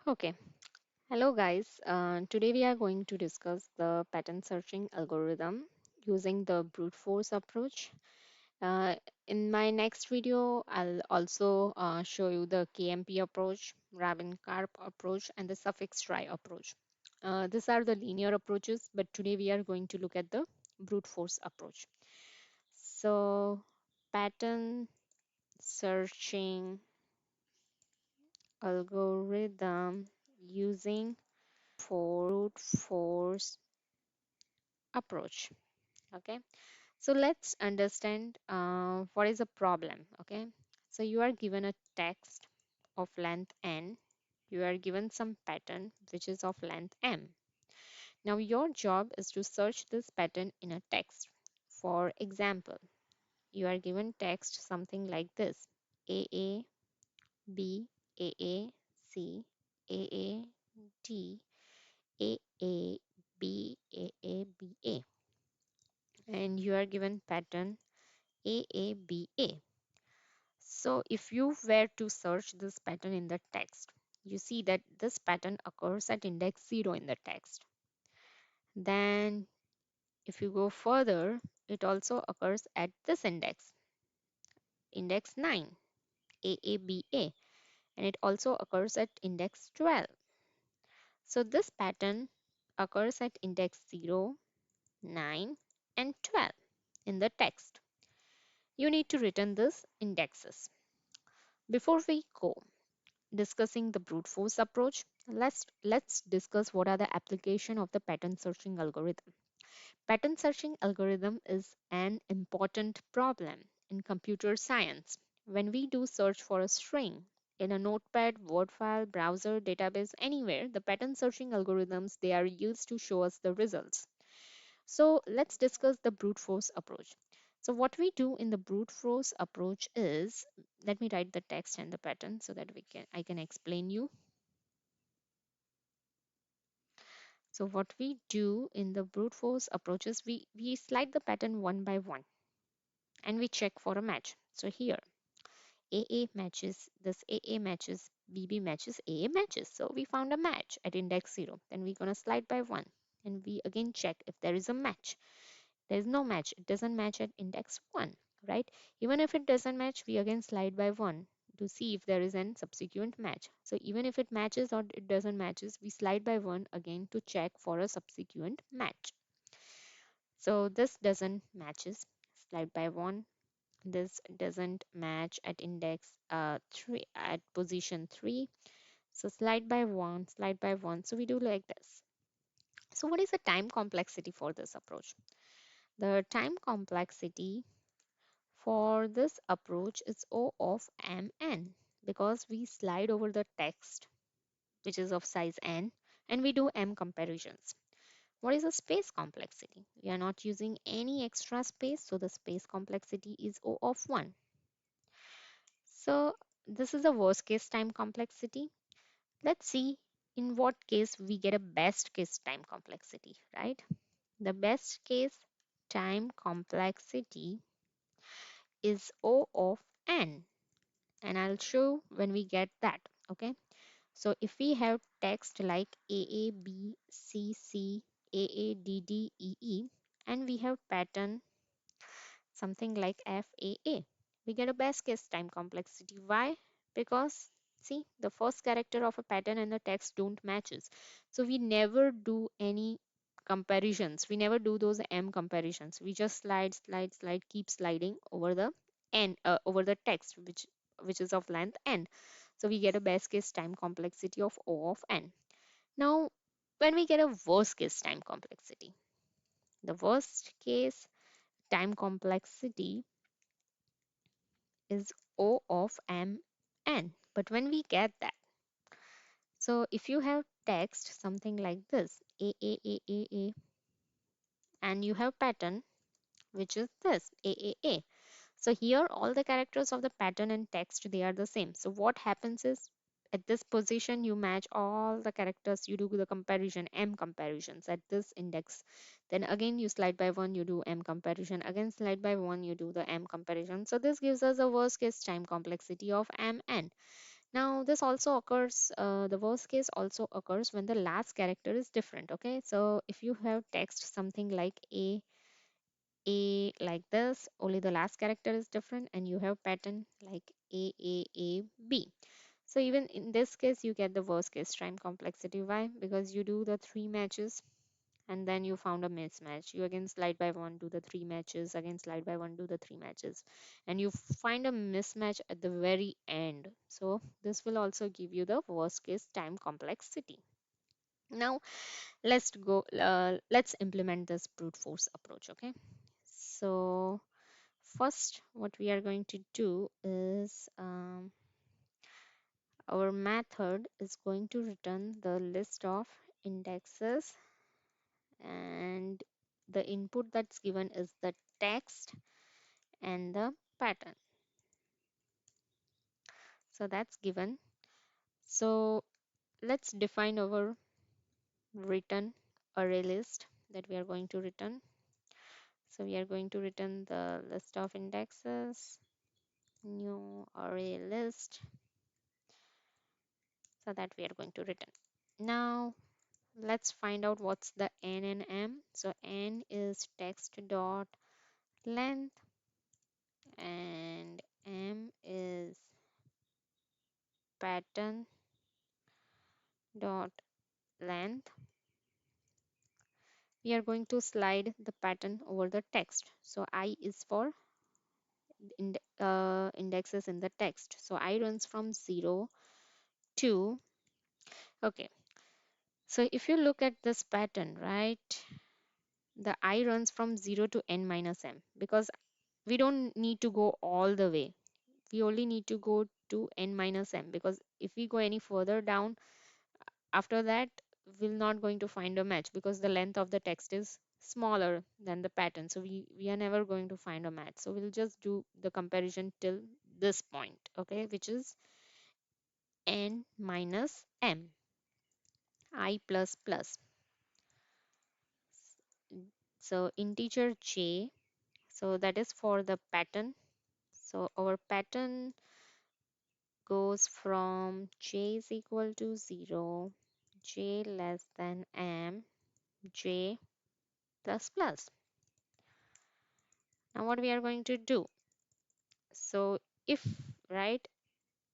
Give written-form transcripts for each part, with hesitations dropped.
Okay, hello guys. Today we are going to discuss the pattern searching algorithm using the brute force approach. Uh, in my next video, I'll also show you the KMP approach, Rabin Karp approach, and the suffix try approach. These are the linear approaches, but today we are going to look at the brute force approach. So, pattern searching algorithm using brute force approach. Okay, so let's understand what is a problem. Okay, so you are given a text of length n, you are given some pattern which is of length m. Now your job is to search this pattern in a text. For example, you are given text something like this: a b a c a d a b b a, and you are given pattern AABA. So if you were to search this pattern in the text, you see that this pattern occurs at index 0 in the text. Then if you go further, it also occurs at this index 9, AABA, and it also occurs at index 12. So this pattern occurs at index 0, 9, and 12 in the text. You need to return these indexes. Before we go discussing the brute force approach, let's discuss what are the application of the pattern searching algorithm. Pattern searching algorithm is an important problem in computer science. When we do search for a string in a notepad, word file, browser, database, anywhere, the pattern searching algorithms, they are used to show us the results. So let's discuss the brute force approach. So what we do in the brute force approach is, let me write the text and the pattern so that I can explain you. So what we do in the brute force approach is we slide the pattern one by one and we check for a match. So here AA matches, this AA matches, BB matches, AA matches. So we found a match at index 0. Then we're going to slide by 1 and we again check if there is a match. There is no match. It doesn't match at index 1, right? Even if it doesn't match, we again slide by 1 to see if there is an subsequent match. So even if it matches or it doesn't matches, we slide by 1 again to check for a subsequent match. So this doesn't matches, slide by 1. This doesn't match at index 3, at position 3. So slide by 1, slide by 1. So we do like this. So what is the time complexity for this approach? The time complexity for this approach is O of mn, because we slide over the text which is of size n and we do m comparisons. What is the space complexity? We are not using any extra space, so the space complexity is O of 1. So this is the worst case time complexity. Let's see in what case we get a best case time complexity, right? The best case time complexity is O of n, and I'll show when we get that. Okay, so if we have text like A B C C A D D E E, and we have pattern something like FAA, we get a best case time complexity. Why? Because see, the first character of a pattern and the text don't matches, so we never do any comparisons. We never do those m comparisons. We just slide, keep sliding over the n, over the text which is of length n. So we get a best case time complexity of O of n. Now when we get a worst case time complexity, the worst case time complexity is O of mn. But when we get that, so if you have text something like this, a, and you have pattern which is this, a. So here all the characters of the pattern and text, they are the same. So what happens is, at this position you match all the characters, you do the comparison, m comparisons at this index. Then again you slide by 1, you do m comparison, again slide by 1, you do the m comparison. So this gives us a worst case time complexity of mn. Now this also occurs, the worst case also occurs when the last character is different. Okay, so if you have text something like a like this, only the last character is different, and you have pattern like A, B. So even in this case, you get the worst case time complexity. Why? Because you do the three matches and then you found a mismatch. You again slide by one, do the three matches, again slide by one, do the three matches, and you find a mismatch at the very end. So this will also give you the worst case time complexity. Now let's implement this brute force approach. Okay, so first what we are going to do is our method is going to return the list of indexes, and the input that's given is the text and the pattern. So that's given. So let's define our return array list that we are going to return. So we are going to return the list of indexes, new array list, so that we are going to return. Now let's find out what's the n and m. So n is text dot length and m is pattern dot length. We are going to slide the pattern over the text. So I is for indexes in the text. So I runs from 0 to, okay. So if you look at this pattern, right, the I runs from 0 to n minus m, because we don't need to go all the way. We only need to go to n minus m, because if we go any further down, after that we're not going to find a match because the length of the text is smaller than the pattern. So we are never going to find a match. So we'll just do the comparison till this point, okay, which is n minus m, I plus plus. So integer j, so that is for the pattern. So our pattern goes from j is equal to 0, j less than m, j plus plus. Now what we are going to do, so if, right,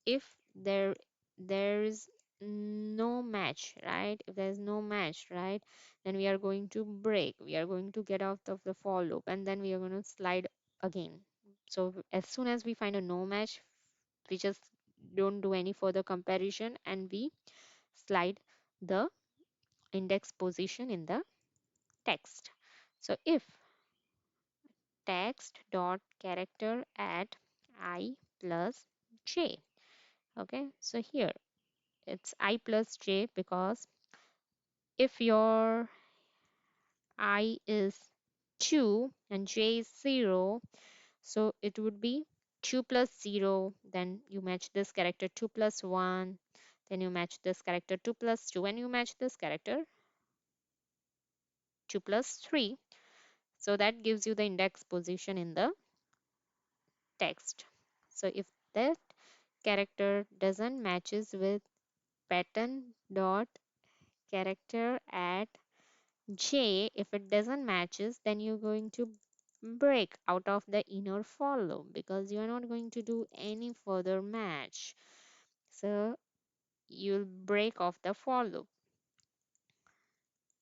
if there's no match, right, if there's no match, right, then we are going to break, we are going to get out of the for loop, and then we are going to slide again. So as soon as we find a no match, we just don't do any further comparison and we slide the index position in the text. So if text dot character at I plus j, okay, so here it's I plus j, because if your I is 2 and j is 0, so it would be 2 plus 0, then you match this character 2 plus 1, then you match this character 2 plus 2, and you match this character 2 plus 3. So that gives you the index position in the text. So if that character doesn't matches with pattern dot character at j, if it doesn't matches, then you're going to break out of the inner for loop because you are not going to do any further match. So you'll break off the for loop,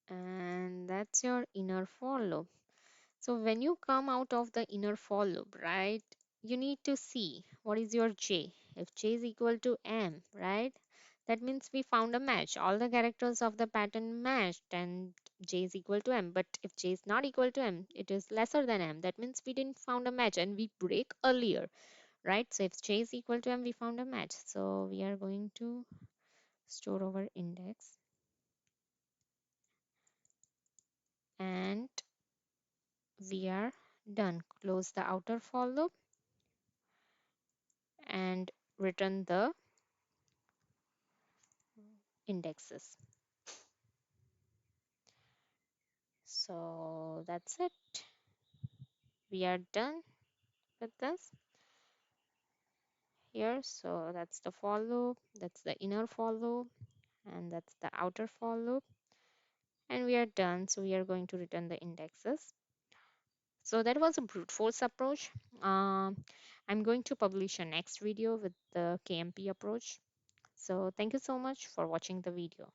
and that's your inner for loop. So when you come out of the inner for loop, right, you need to see what is your j. If j is equal to m, right, that means we found a match. All the characters of the pattern matched and j is equal to m. But if j is not equal to m, it is lesser than m. That means we didn't found a match and we break earlier, right? So if j is equal to m, we found a match. So we are going to store our index and we are done. Close the outer for loop and return the indexes. So that's it. We are done with this. here. So that's the for loop, that's the inner for loop, and that's the outer for loop. And we are done. So we are going to return the indexes. So that was a brute force approach. I'm going to publish a next video with the KMP approach. So thank you so much for watching the video.